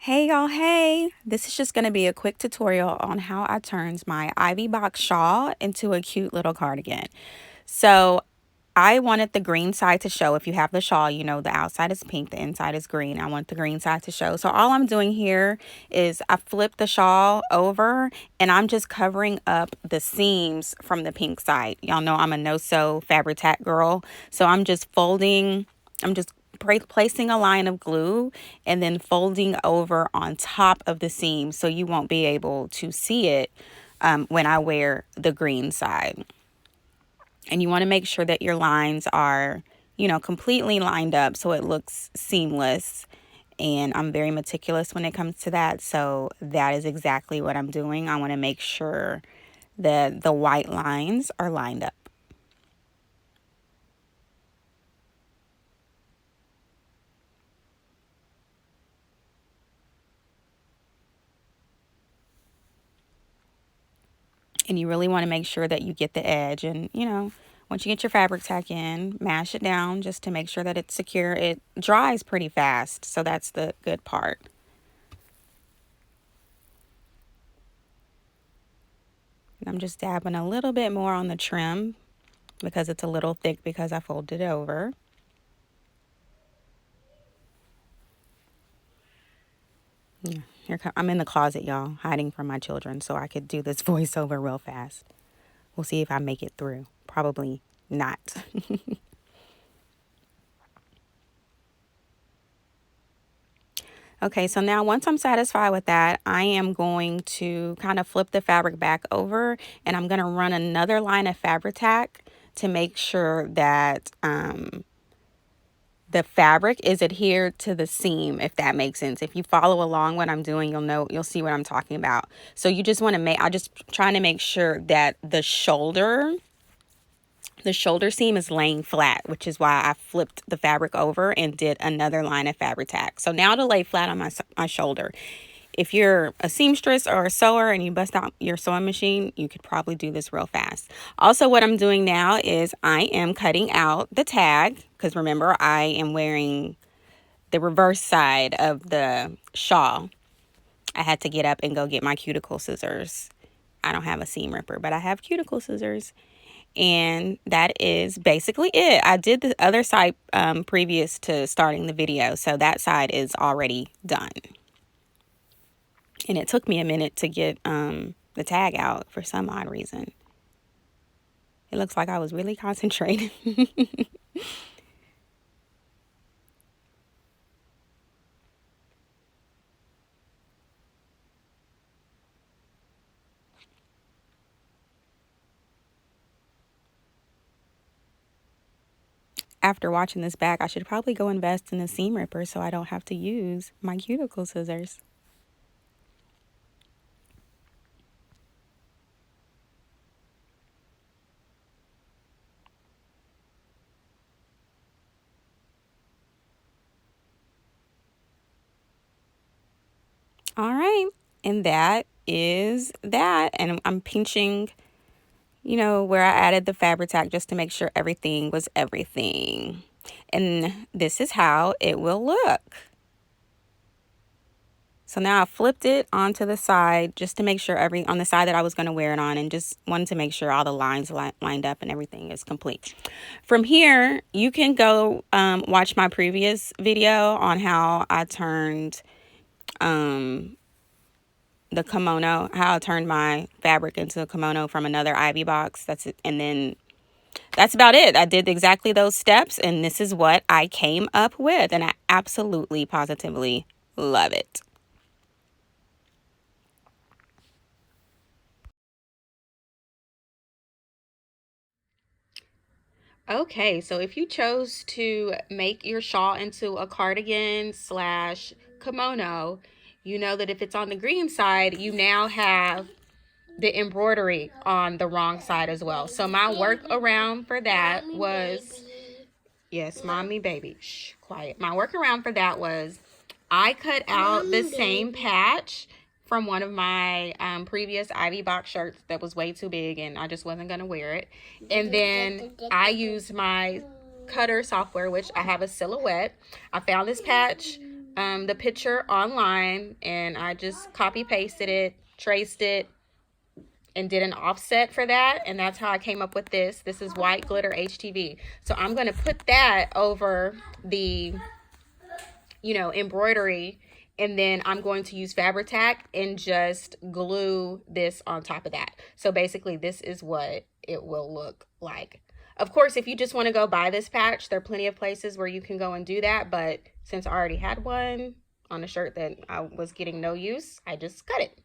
Hey y'all, hey! This is just going to be a quick tutorial on how I turned my Ivy Box shawl into a cute little cardigan. So I wanted the green side to show. If you have the shawl, you know the outside is pink, the inside is green. I want the green side to show. So all I'm doing here is I flip the shawl over and I'm just covering up the seams from the pink side. Y'all know I'm a no-sew fabric tack girl. So I'm just placing a line of glue and then folding over on top of the seam so you won't be able to see it when I wear the green side. And you want to make sure that your lines are, completely lined up so it looks seamless. And I'm very meticulous when it comes to that. So that is exactly what I'm doing. I want to make sure that the white lines are lined up. And you really want to make sure that you get the edge. And, once you get your fabric tack in, mash it down just to make sure that it's secure. It dries pretty fast, so that's the good part. And I'm just dabbing a little bit more on the trim because it's a little thick because I folded it over. Yeah, I'm in the closet, y'all, hiding from my children so I could do this voiceover real fast. We'll see if I make it through. Probably not. Okay, so now once I'm satisfied with that, I am going to kind of flip the fabric back over and I'm going to run another line of fabric tack to make sure that the fabric is adhered to the seam, if that makes sense. If you follow along what I'm doing, you'll see what I'm talking about. So you just want to I just trying to make sure that the shoulder seam is laying flat, which is why I flipped the fabric over and did another line of fabric tack. So now to lay flat on my shoulder. If you're a seamstress or a sewer and you bust out your sewing machine, you could probably do this real fast. Also, what I'm doing now is I am cutting out the tag because remember, I am wearing the reverse side of the shawl. I had to get up and go get my cuticle scissors. I don't have a seam ripper, but I have cuticle scissors. And that is basically it. I did the other side previous to starting the video, so that side is already done. And it took me a minute to get the tag out for some odd reason. It looks like I was really concentrating. After watching this back, I should probably go invest in a seam ripper so I don't have to use my cuticle scissors. All right, and that is that. And I'm pinching, where I added the fabric tack just to make sure everything was everything. And this is how it will look. So now I flipped it onto the side just to make sure on the side that I was going to wear it on, and just wanted to make sure all the lines lined up and everything is complete. From here, you can go watch my previous video on how I turned the kimono, how I turned my fabric into a kimono from another Ivy box. That's it. And then that's about it. I did exactly those steps, and this is what I came up with, and I absolutely, positively love it. Okay, so if you chose to make your shawl into a cardigan slash kimono, you know that if it's on the green side, you now have the embroidery on the wrong side as well. So my workaround for that was, yes, mommy, baby, shh, quiet. My workaround for that was I cut out the same patch from one of my previous Ivy box shirts that was way too big and I just wasn't going to wear it. And then I used my cutter software, which I have a silhouette. I found this patch the picture online, and I just copy pasted it, traced it, and did an offset for that, and that's how I came up with this. This is white glitter HTV. So I'm going to put that over the, embroidery, and then I'm going to use Fabri-Tac and just glue this on top of that. So basically this is what it will look like. Of course, if you just want to go buy this patch, there are plenty of places where you can go and do that, but since I already had one on a shirt that I was getting no use, I just cut it.